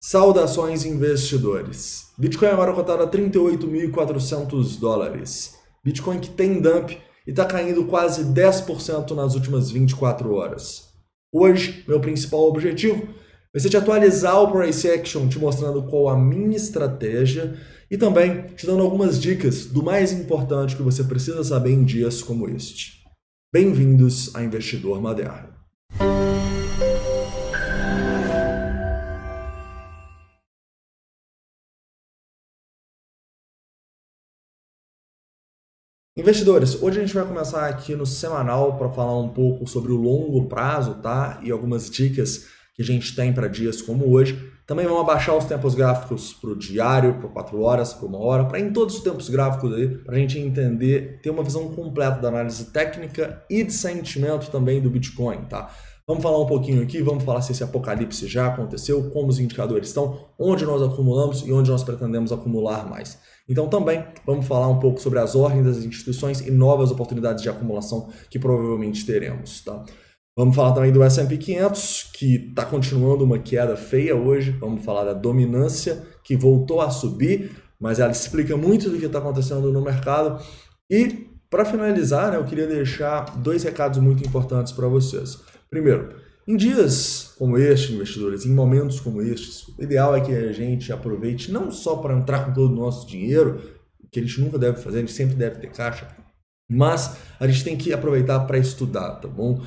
Saudações investidores. Bitcoin agora cotado a 38.400 dólares. Bitcoin que tem dump e está caindo quase 10% nas últimas 24 horas. Hoje, meu principal objetivo vai ser te atualizar o Price Action, te mostrando qual a minha estratégia e também te dando algumas dicas do mais importante que você precisa saber em dias como este. Bem-vindos a Investidor Moderno. Investidores, hoje a gente vai começar aqui no semanal para falar um pouco sobre o longo prazo, tá? E algumas dicas que a gente tem para dias como hoje. Também vamos abaixar os tempos gráficos para o diário, para 4 horas, para 1 hora, para em todos os tempos gráficos aí, para a gente entender, ter uma visão completa da análise técnica e de sentimento também do Bitcoin, tá? Vamos falar um pouquinho aqui, vamos falar se esse apocalipse já aconteceu, como os indicadores estão, onde nós acumulamos e onde nós pretendemos acumular mais. Então também vamos falar um pouco sobre as ordens das instituições e novas oportunidades de acumulação que provavelmente teremos, tá? Vamos falar também do S&P 500, que está continuando uma queda feia hoje. Vamos falar da dominância, que voltou a subir, mas ela explica muito do que está acontecendo no mercado. E, para finalizar, né, eu queria deixar 2 recados muito importantes para vocês. Primeiro, em dias como este, investidores, em momentos como estes, o ideal é que a gente aproveite não só para entrar com todo o nosso dinheiro, que a gente nunca deve fazer, a gente sempre deve ter caixa, mas a gente tem que aproveitar para estudar, tá bom?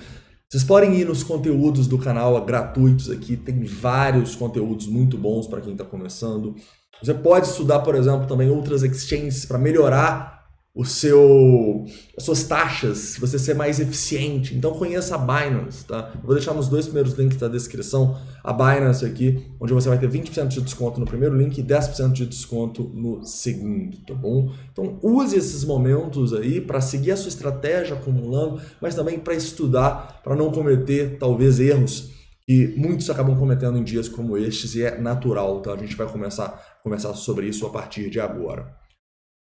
Vocês podem ir nos conteúdos do canal gratuitos aqui, tem vários conteúdos muito bons para quem está começando. Você pode estudar, por exemplo, também outras exchanges para melhorar as suas taxas, você ser mais eficiente. Então conheça a Binance, tá? Eu vou deixar nos 2 primeiros links da descrição a Binance aqui, onde você vai ter 20% de desconto no primeiro link e 10% de desconto no segundo, tá bom? Então use esses momentos aí para seguir a sua estratégia acumulando, mas também para estudar, para não cometer talvez erros que muitos acabam cometendo em dias como estes e é natural, tá? A gente vai começar a conversar sobre isso a partir de agora.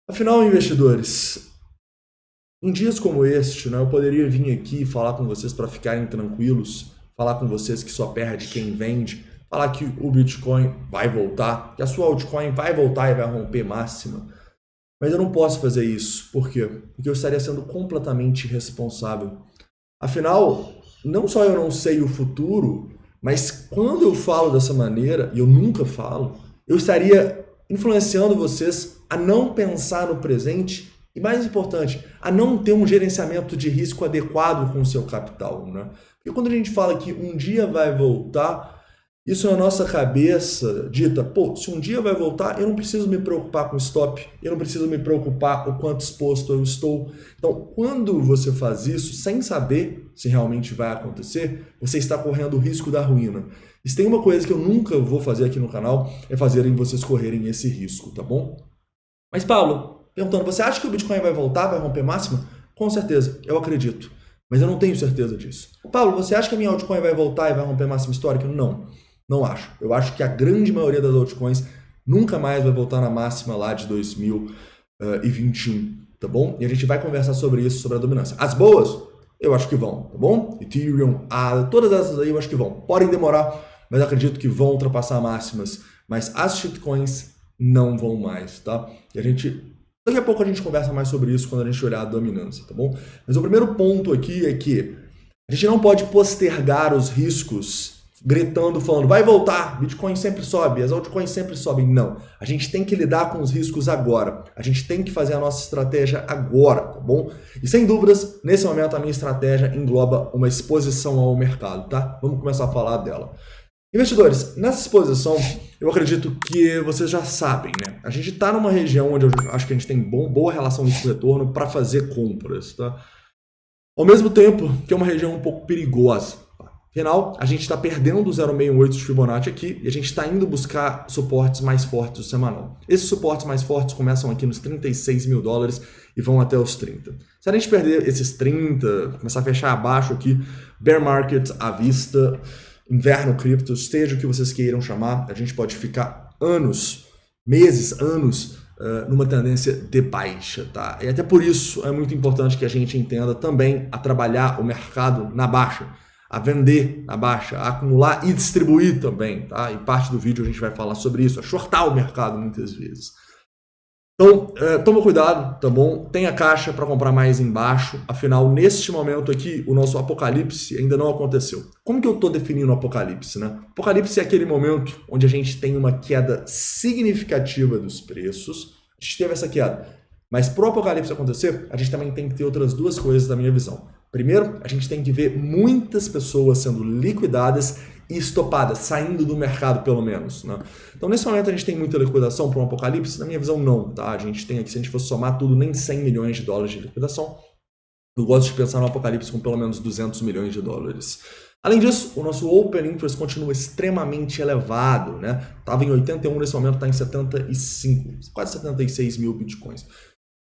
Afinal, investidores, em dias como este, né, eu poderia vir aqui falar com vocês para ficarem tranquilos, falar com vocês que só perde quem vende, falar que o Bitcoin vai voltar, que a sua altcoin vai voltar e vai romper máxima. Mas eu não posso fazer isso. Por quê? Porque eu estaria sendo completamente irresponsável. Afinal, não só eu não sei o futuro, mas quando eu falo dessa maneira, e eu nunca falo, eu estaria influenciando vocês a não pensar no presente e, mais importante, a não ter um gerenciamento de risco adequado com o seu capital, né? Porque quando a gente fala que um dia vai voltar, isso na nossa cabeça dita, pô, se um dia vai voltar, eu não preciso me preocupar com stop, eu não preciso me preocupar o quanto exposto eu estou. Então, quando você faz isso sem saber se realmente vai acontecer, você está correndo o risco da ruína. E se tem uma coisa que eu nunca vou fazer aqui no canal, é fazerem vocês correrem esse risco, tá bom? Mas, Paulo, perguntando, você acha que o Bitcoin vai voltar, vai romper máxima? Com certeza, eu acredito. Mas eu não tenho certeza disso. Paulo, você acha que a minha altcoin vai voltar e vai romper máxima histórica? Não, não acho. Eu acho que a grande maioria das altcoins nunca mais vai voltar na máxima lá de 2021, tá bom? E a gente vai conversar sobre isso, sobre a dominância. As boas, eu acho que vão, tá bom? Ethereum, todas essas aí eu acho que vão. Podem demorar, mas acredito que vão ultrapassar máximas. Mas as shitcoins não vão mais, tá? E daqui a pouco a gente conversa mais sobre isso quando a gente olhar a dominância, tá bom? Mas o primeiro ponto aqui é que a gente não pode postergar os riscos gritando, falando, vai voltar, Bitcoin sempre sobe, as altcoins sempre sobem. Não, a gente tem que lidar com os riscos agora. A gente tem que fazer a nossa estratégia agora, tá bom? E sem dúvidas, nesse momento a minha estratégia engloba uma exposição ao mercado, tá? Vamos começar a falar dela. Investidores, nessa exposição, eu acredito que vocês já sabem, né? A gente está numa região onde eu acho que a gente tem boa relação de retorno para fazer compras, tá? Ao mesmo tempo que é uma região um pouco perigosa. Afinal, a gente está perdendo o 0,68 de Fibonacci aqui e a gente está indo buscar suportes mais fortes do semanal. Esses suportes mais fortes começam aqui nos 36 mil dólares e vão até os 30. Se a gente perder esses 30, começar a fechar abaixo aqui, bear market à vista, inverno cripto, seja o que vocês queiram chamar, a gente pode ficar anos, meses, anos, numa tendência de baixa, tá? E até por isso é muito importante que a gente entenda também a trabalhar o mercado na baixa. a vender na baixa, a acumular e distribuir também, tá? Em parte do vídeo a gente vai falar sobre isso, a shortar o mercado muitas vezes. Então, toma cuidado, tá bom? Tenha caixa para comprar mais embaixo, afinal, neste momento aqui, o nosso apocalipse ainda não aconteceu. Como que eu estou definindo o apocalipse, né? Apocalipse é aquele momento onde a gente tem uma queda significativa dos preços, a gente teve essa queda, mas para o apocalipse acontecer, a gente também tem que ter outras duas coisas da minha visão. Primeiro, a gente tem que ver muitas pessoas sendo liquidadas e estopadas, saindo do mercado pelo menos, né? Então nesse momento a gente tem muita liquidação para um apocalipse? Na minha visão não, tá? A gente tem aqui, se a gente fosse somar tudo, nem 100 milhões de dólares de liquidação. Eu gosto de pensar no apocalipse com pelo menos 200 milhões de dólares. Além disso, o nosso Open Interest continua extremamente elevado, né? Estava em 81, nesse momento está em 75, quase 76 mil bitcoins.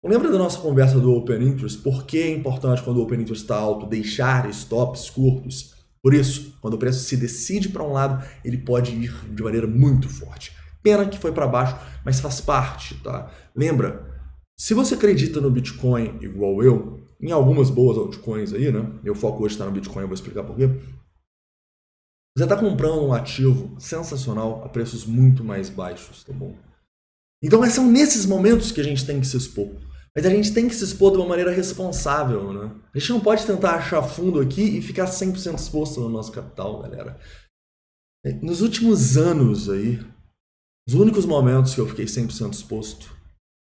Lembra da nossa conversa do Open Interest? Por que é importante quando o Open Interest está alto deixar stops curtos? Por isso, quando o preço se decide para um lado, ele pode ir de maneira muito forte. Pena que foi para baixo, mas faz parte, tá? Lembra, se você acredita no Bitcoin igual eu, em algumas boas altcoins aí, né? Meu foco hoje está no Bitcoin, eu vou explicar por quê. Você está comprando um ativo sensacional a preços muito mais baixos, tá bom? Então são nesses momentos que a gente tem que se expor. Mas a gente tem que se expor de uma maneira responsável, né? A gente não pode tentar achar fundo aqui e ficar 100% exposto no nosso capital, galera. Nos últimos anos aí, os únicos momentos que eu fiquei 100% exposto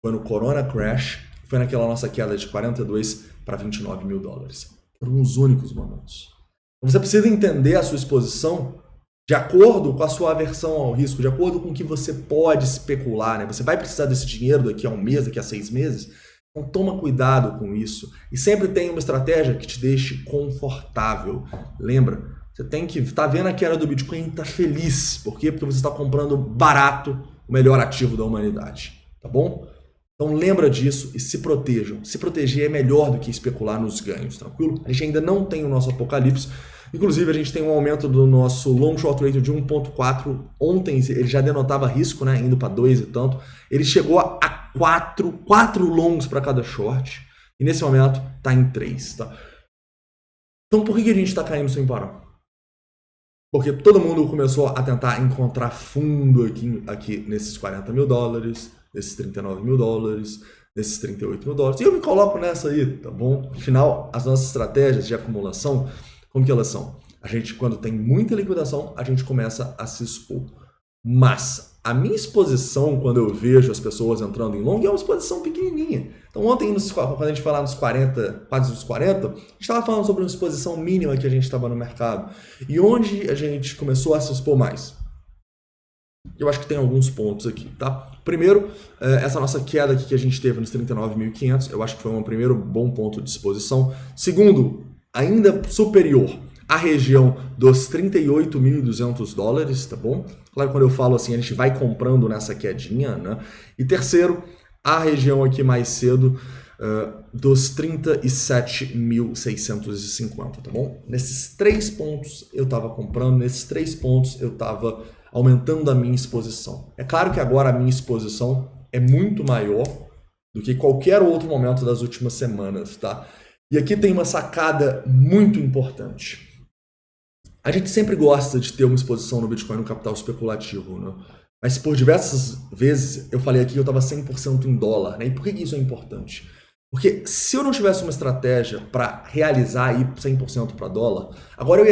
foi no Corona Crash, foi naquela nossa queda de 42 para 29 mil dólares. Foram os únicos momentos. Então você precisa entender a sua exposição de acordo com a sua aversão ao risco, de acordo com o que você pode especular, né? Você vai precisar desse dinheiro daqui a um mês, daqui a 6 meses? Então toma cuidado com isso. E sempre tem uma estratégia que te deixe confortável. Lembra, você tem que estar vendo a queda do Bitcoin e estar feliz. Por quê? Porque você está comprando barato o melhor ativo da humanidade. Tá bom? Então lembra disso e se protejam. Se proteger é melhor do que especular nos ganhos, tranquilo? A gente ainda não tem o nosso apocalipse. Inclusive, a gente tem um aumento do nosso long short ratio de 1.4. Ontem ele já denotava risco, né? Indo para 2 e tanto. Ele chegou a 4 longs para cada short. E nesse momento está em 3. Tá? Então por que a gente está caindo sem parar? Porque todo mundo começou a tentar encontrar fundo aqui nesses 40 mil dólares, nesses 39 mil dólares, nesses 38 mil dólares. E eu me coloco nessa aí, tá bom? Afinal, as nossas estratégias de acumulação, como que elas são? A gente, quando tem muita liquidação, a gente começa a se expor. Mas a minha exposição, quando eu vejo as pessoas entrando em long, é uma exposição pequenininha. Então ontem, quando a gente falava nos 40, quase nos 40, a gente estava falando sobre uma exposição mínima que a gente estava no mercado. E onde a gente começou a se expor mais? Eu acho que tem alguns pontos aqui, tá? Primeiro, essa nossa queda aqui que a gente teve nos 39.500, eu acho que foi um primeiro bom ponto de exposição. Segundo, ainda superior à região dos 38.200 dólares, tá bom? Claro, quando eu falo assim, a gente vai comprando nessa quedinha, né? E terceiro, a região aqui mais cedo dos 37.650, tá bom? Nesses 3 pontos eu estava comprando, nesses 3 pontos eu estava aumentando a minha exposição. É claro que agora a minha exposição é muito maior do que qualquer outro momento das últimas semanas, tá? E aqui tem uma sacada muito importante. A gente sempre gosta de ter uma exposição no Bitcoin no capital especulativo, né? Mas por diversas vezes eu falei aqui que eu estava 100% em dólar, né? E por que isso é importante? Porque se eu não tivesse uma estratégia para realizar aí 100% para dólar, agora eu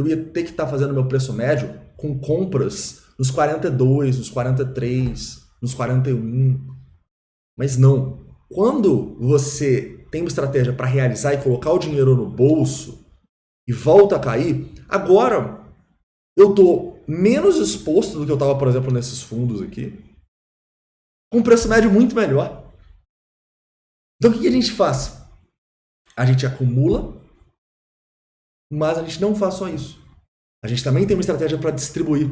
ia ter que estar fazendo meu preço médio com compras nos 42, nos 43, nos 41. Mas não. Quando você tem uma estratégia para realizar e colocar o dinheiro no bolso e volta a cair, agora eu estou menos exposto do que eu estava, por exemplo, nesses fundos aqui, com um preço médio muito melhor. Então o que a gente faz? A gente acumula, mas a gente não faz só isso. A gente também tem uma estratégia para distribuir.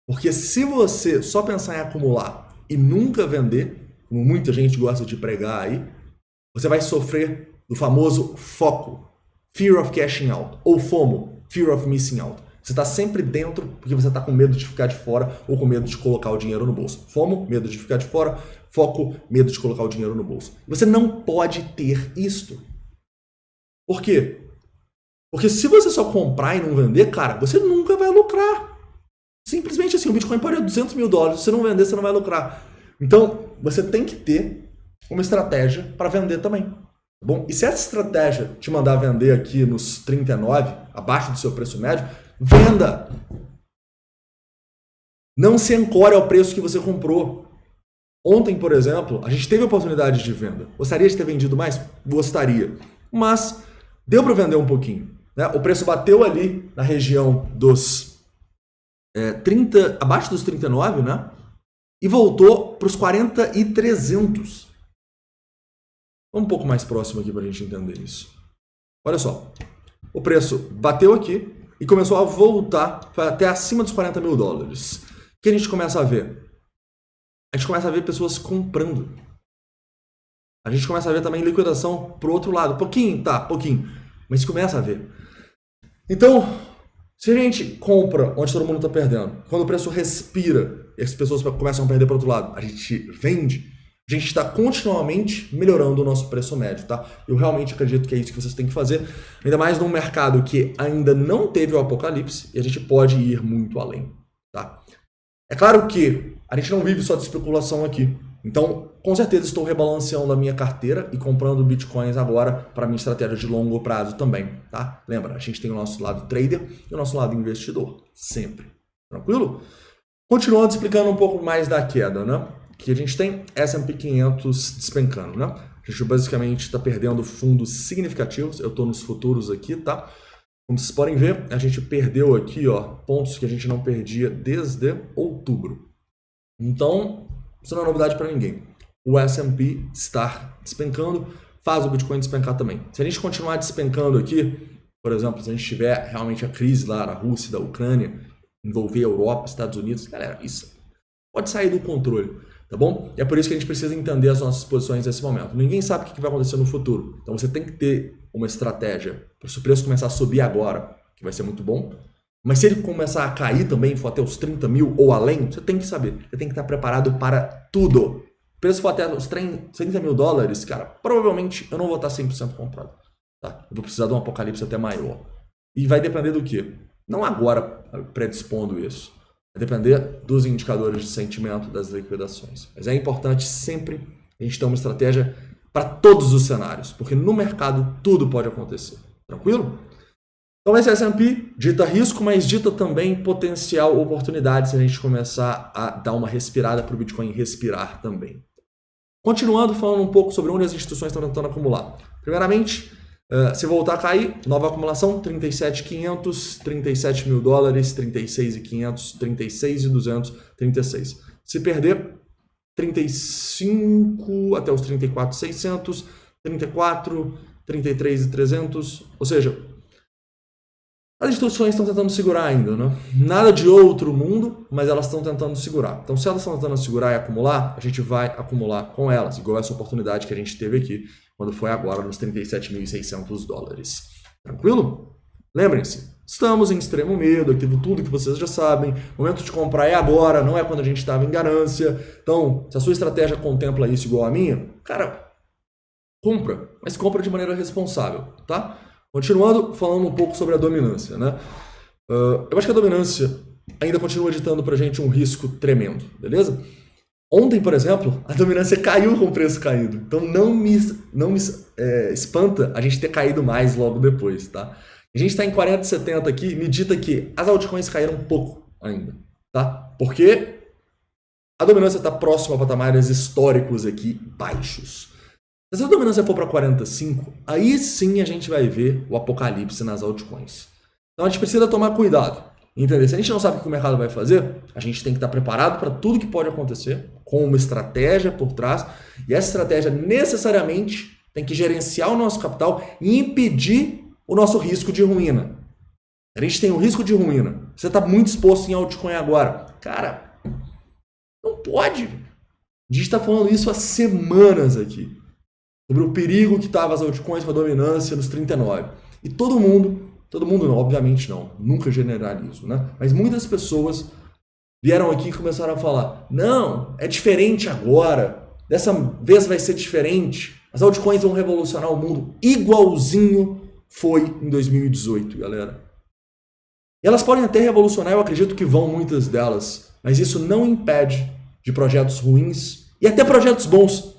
Porque se você só pensar em acumular e nunca vender, como muita gente gosta de pregar aí, você vai sofrer do famoso foco, Fear of Cashing Out, ou FOMO, Fear of Missing Out. Você está sempre dentro porque você está com medo de ficar de fora ou com medo de colocar o dinheiro no bolso. FOMO, medo de ficar de fora. Foco, medo de colocar o dinheiro no bolso. Você não pode ter isto. Por quê? Porque se você só comprar e não vender, cara, você nunca vai lucrar. Simplesmente assim, o Bitcoin pode ir $200 mil, se você não vender, você não vai lucrar. Então, você tem que ter uma estratégia para vender também. Tá bom? E se essa estratégia te mandar vender aqui nos 39, abaixo do seu preço médio, venda! Não se ancore ao preço que você comprou. Ontem, por exemplo, a gente teve a oportunidade de venda. Gostaria de ter vendido mais? Gostaria. Mas deu para vender um pouquinho. Né? O preço bateu ali na região dos 30, abaixo dos 39, né? E voltou para os 40.300. Vamos um pouco mais próximo aqui para a gente entender isso. Olha só. O preço bateu aqui e começou a voltar até acima dos $40 mil. O que a gente começa a ver? A gente começa a ver pessoas comprando. A gente começa a ver também liquidação pro outro lado. Pouquinho, mas começa a ver. Então, se a gente compra onde todo mundo está perdendo, quando o preço respira e as pessoas começam a perder pro outro lado, a gente vende, a gente está continuamente melhorando o nosso preço médio, tá? Eu realmente acredito que é isso que vocês têm que fazer, ainda mais num mercado que ainda não teve o apocalipse e a gente pode ir muito além, tá? É claro que a gente não vive só de especulação aqui. Então, com certeza estou rebalanceando a minha carteira e comprando bitcoins agora para minha estratégia de longo prazo também, tá? Lembra, a gente tem o nosso lado trader e o nosso lado investidor, sempre. Tranquilo? Continuando explicando um pouco mais da queda, né? Que a gente tem S&P 500 despencando, né? A gente basicamente está perdendo fundos significativos. Eu estou nos futuros aqui, tá? Como vocês podem ver, a gente perdeu aqui, ó, pontos que a gente não perdia desde outubro. Então, isso não é novidade para ninguém. O S&P está despencando, faz o Bitcoin despencar também. Se a gente continuar despencando aqui, por exemplo, se a gente tiver realmente a crise lá na Rússia, da Ucrânia, envolver a Europa, Estados Unidos, galera, isso pode sair do controle, tá bom? E é por isso que a gente precisa entender as nossas posições nesse momento. Ninguém sabe o que vai acontecer no futuro. Então você tem que ter uma estratégia para se o preço começar a subir agora, que vai ser muito bom. Mas se ele começar a cair também, for até os 30 mil ou além, você tem que saber. Você tem que estar preparado para tudo. O preço for até os 30 mil dólares, cara, provavelmente eu não vou estar 100% comprado. Tá? Eu vou precisar de um apocalipse até maior. E vai depender do quê? Não agora predispondo isso. Vai depender dos indicadores de sentimento das liquidações. Mas é importante sempre a gente ter uma estratégia para todos os cenários, porque no mercado tudo pode acontecer. Tranquilo? Então esse S&P dita risco, mas dita também potencial oportunidade se a gente começar a dar uma respirada para o Bitcoin respirar também. Continuando falando um pouco sobre onde as instituições estão tentando acumular. Primeiramente, se voltar a cair, nova acumulação, 37.500, 37 mil dólares, 36.500, 36.200, 36. Se perder, 35 até os 34.600, 34, 33.300, ou seja, as instituições estão tentando segurar ainda, né? Nada de outro mundo, mas elas estão tentando segurar. Então, se elas estão tentando segurar e acumular, a gente vai acumular com elas, igual essa oportunidade que a gente teve aqui, quando foi agora nos 37.600 dólares. Tranquilo? Lembrem-se, estamos em extremo medo, aquilo tudo que vocês já sabem. O momento de comprar é agora, não é quando a gente estava em ganância. Então, se a sua estratégia contempla isso igual a minha, cara, compra, mas compra de maneira responsável, tá? Continuando, falando um pouco sobre a dominância, né? Eu acho que a dominância ainda continua ditando pra gente um risco tremendo, beleza? Ontem, por exemplo, a dominância caiu com o preço caído. Então não me espanta a gente ter caído mais logo depois, tá? A gente está em 40,70 aqui, me dita que as altcoins caíram um pouco ainda, tá? Porque a dominância está próxima a patamares históricos aqui baixos. Se a dominância for para 45, aí sim a gente vai ver o apocalipse nas altcoins. Então a gente precisa tomar cuidado, entender? Se a gente não sabe o que o mercado vai fazer, a gente tem que estar preparado para tudo que pode acontecer, com uma estratégia por trás, e essa estratégia necessariamente tem que gerenciar o nosso capital e impedir o nosso risco de ruína. A gente tem o risco de ruína. Você está muito exposto em altcoin agora. Cara, não pode. A gente está falando isso há semanas aqui. Sobre o perigo que estava as altcoins com a dominância nos 39. E todo mundo não, obviamente não, nunca generalizo, né? Mas muitas pessoas vieram aqui e começaram a falar, não, é diferente agora, dessa vez vai ser diferente, as altcoins vão revolucionar o mundo igualzinho foi em 2018, galera. E elas podem até revolucionar, eu acredito que vão muitas delas, mas isso não impede de projetos ruins e até projetos bons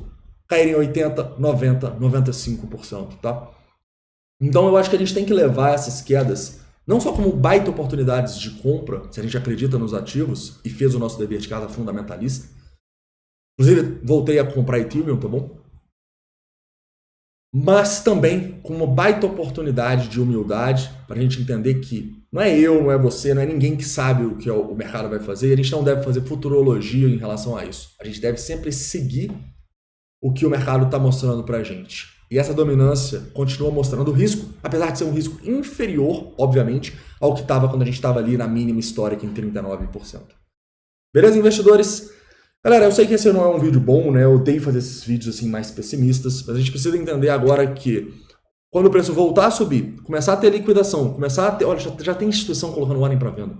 caírem 80%, 90%, 95%, tá? Então eu acho que a gente tem que levar essas quedas não só como baita oportunidades de compra, se a gente acredita nos ativos e fez o nosso dever de casa fundamentalista. Inclusive, voltei a comprar Ethereum, tá bom? Mas também com uma baita oportunidade de humildade para a gente entender que não é eu, não é você, não é ninguém que sabe o que o mercado vai fazer, e a gente não deve fazer futurologia em relação a isso. A gente deve sempre seguir o que o mercado está mostrando para a gente. E essa dominância continua mostrando o risco, apesar de ser um risco inferior, obviamente, ao que estava quando a gente estava ali na mínima histórica em 39%. Beleza, investidores? Galera, eu sei que esse não é um vídeo bom, né? Eu odeio fazer esses vídeos assim mais pessimistas, mas a gente precisa entender agora que quando o preço voltar a subir, começar a ter liquidação, começar a ter... Olha, já tem instituição colocando ordem para venda.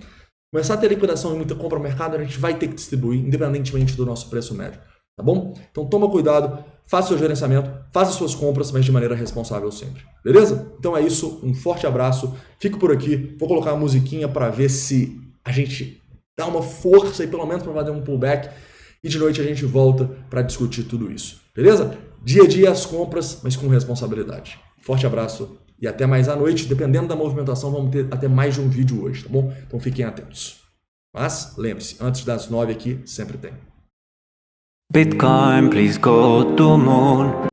Começar a ter liquidação e muita compra no mercado, a gente vai ter que distribuir, independentemente do nosso preço médio. Tá bom? Então toma cuidado, faça o seu gerenciamento, faça suas compras, mas de maneira responsável sempre. Beleza? Então é isso, um forte abraço, fico por aqui, vou colocar uma musiquinha para ver se a gente dá uma força e pelo menos para fazer um pullback e de noite a gente volta para discutir tudo isso. Beleza? Dia a dia as compras, mas com responsabilidade. Forte abraço e até mais à noite, dependendo da movimentação vamos ter até mais de um vídeo hoje, tá bom? Então fiquem atentos. Mas lembre-se, antes das 9 aqui sempre tem. Bitcoin, please go to moon.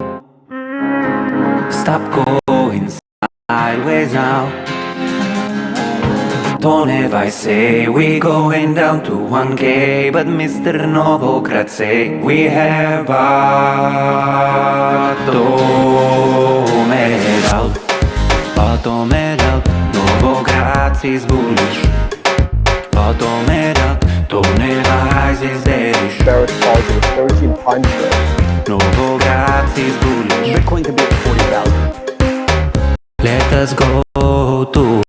Stop going sideways now. Don't ever say we going down to 1K, but Mr. Novogratz say we have bottom it out, Novogratz is bullish. Bottom it out, don't ever rise is bearish. Bearish target of 1300. Novogratz is bullish. Bitcoin could be at 40,000. Let us go to